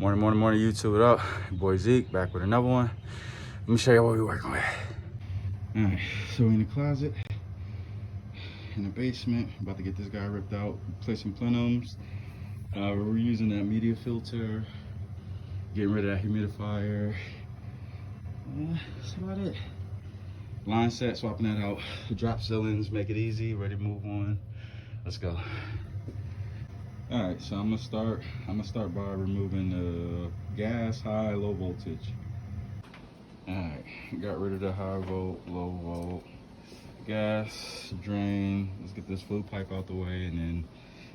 Morning, YouTube. What up? Your boy Zeke, back with another one. Let me show you what we're working with. Alright, so we're in the closet, in the basement, about to get this guy ripped out, replacing plenums. We're using that media filter, getting rid of that humidifier. That's about it. Line set, swapping that out. Drop ceilings, make it easy, ready to move on. Let's go. Alright, so I'm gonna start by removing the gas, high, low voltage. Alright, got rid of the high volt, low volt, gas, drain. Let's get this flue pipe out the way and then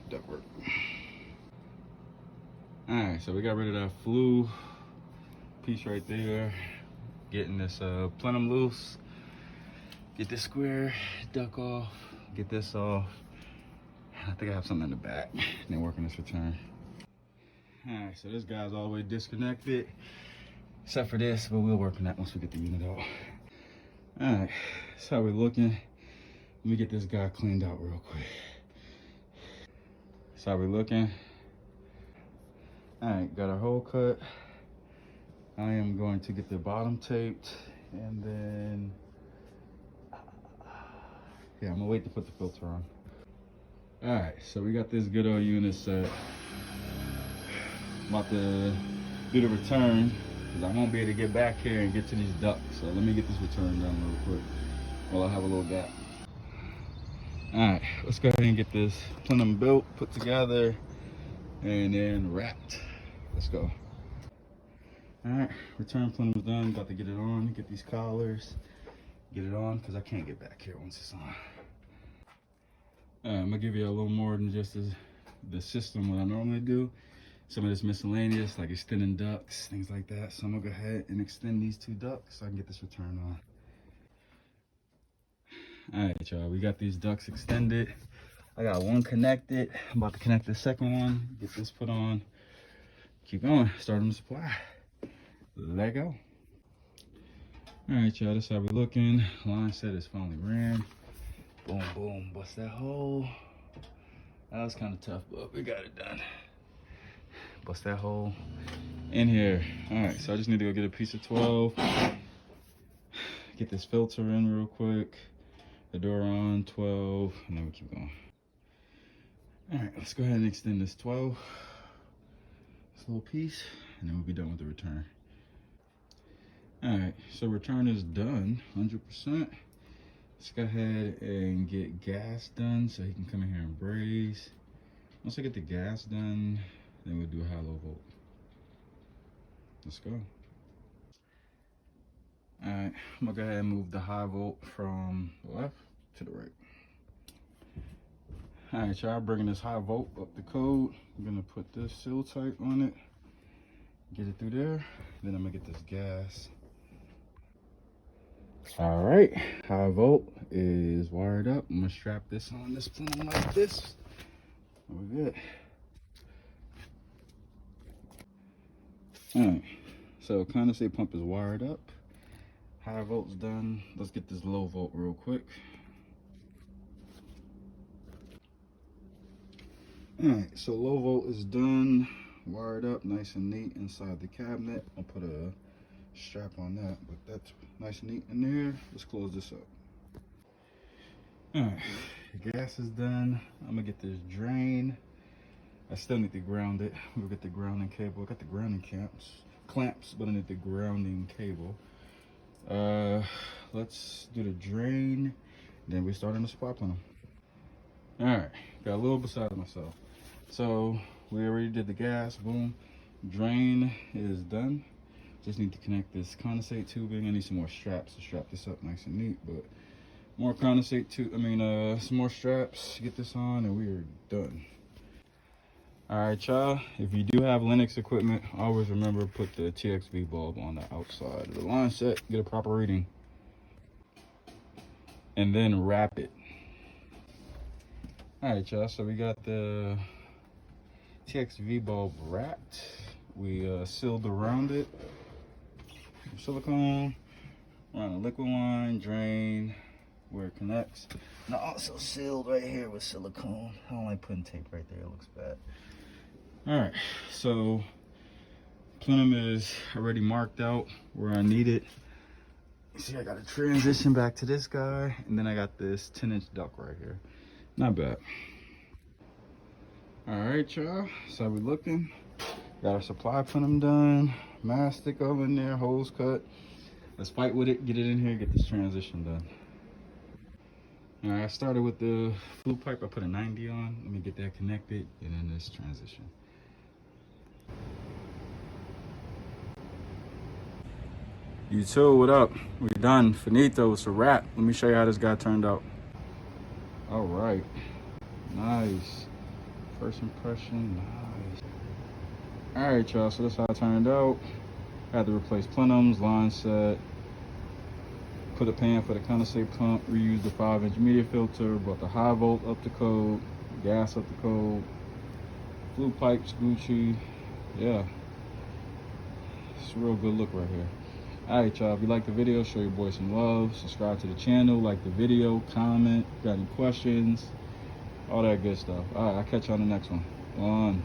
ductwork. Alright, so we got rid of that flue piece right there. Getting this plenum loose. Get this square duct off. Get this off. I think I have something in the back. Then working this return. Alright, so this guy's all the way disconnected. Except for this, but we'll work on that once we get the unit out. Alright, that's how we're looking. Let me get this guy cleaned out real quick. That's how we're looking. Alright, got our hole cut. I am going to get the bottom taped and then yeah, I'm gonna wait to put the filter on. Alright, so we got this good old unit set. I'm about to do the return because I won't be able to get back here and get to these ducts. So let me get this return done real quick while I have a little gap. Alright, let's go ahead and get this plenum built, put together, and then wrapped. Let's go. Alright, return plenum's done. About to get it on, get these collars, get it on because I can't get back here once it's on. I'm gonna give you a little more than just the system what I normally do. Some of this miscellaneous, like extending ducts, things like that. So I'm gonna go ahead and extend these two ducts so I can get this return on. All right, y'all, we got these ducts extended. I got one connected. I'm about to connect the second one, get this put on. Keep going, starting the supply. Let go. All right, y'all, this is how we're looking. Line set is finally ran. Boom, boom, bust that hole. That was kind of tough, but we got it done. Bust that hole in here. All right, so I just need to go get a piece of 12. Get this filter in real quick. The door on, 12, and then we keep going. All right, let's go ahead and extend this 12. This little piece, and then we'll be done with the return. All right, so return is done, 100%. Let's go ahead and get gas done so he can come in here and braze. Once I get the gas done, then we'll do a high-low volt. Let's go. All right, I'm gonna go ahead and move the high volt from the left to the right. All right, y'all, bringing this high volt up the code. I'm gonna put this seal type on it, get it through there. Then I'm gonna get this gas. All right, high volt is wired up. I'm gonna strap this on this plenum like this. We're good. All right, so condensate pump is wired up. High volt's done. Let's get this low volt real quick. All right, so low volt is done, wired up, nice and neat inside the cabinet. I'll put a strap on that, but that's nice and neat in there. Let's close this up. All right, the gas is done. I'm gonna get this drain. I still need to ground it. We'll get the grounding cable. I got the grounding clamps, but I need the grounding cable. Let's do the drain, then we're starting the supply plenum. All right, got a little beside myself. So we already did the gas, boom. Drain is done. Just need to connect this condensate tubing. I need some more straps to strap this up nice and neat, but more condensate some more straps, get this on, and we are done. All right, y'all, if you do have Lennox equipment, always remember put the TXV bulb on the outside of the line set, get a proper reading, and then wrap it. All right, y'all, so we got the TXV bulb wrapped. We sealed around it, silicone, around the liquid line, drain, where it connects. And I also sealed right here with silicone. I don't like putting tape right there, it looks bad. All right, so Plenum is already marked out where I need it. You see, I got to transition back to this guy, and then I got this 10-inch duct right here. Not bad. All right, y'all. So we looking. Got our supply plenum done. Mastic oven there, hose cut. Let's fight with it, get it in here, get this transition done. All right, I started with the flue pipe. I put a 90 on. Let me get that connected, and then this transition. You too, what up? We done, finito, it's a wrap. Let me show you how this guy turned out. All right, nice. First impression, nice. All right, y'all, so that's how it turned out. Had to replace plenums, line set, put a pan for the condensate pump, reuse the 5-inch media filter, brought the high volt up to code, gas up to code, flue pipes, Gucci, yeah. It's a real good look right here. All right, y'all, if you like the video, show your boy some love, subscribe to the channel, like the video, comment, got any questions, all that good stuff. All right, I'll catch you on the next one.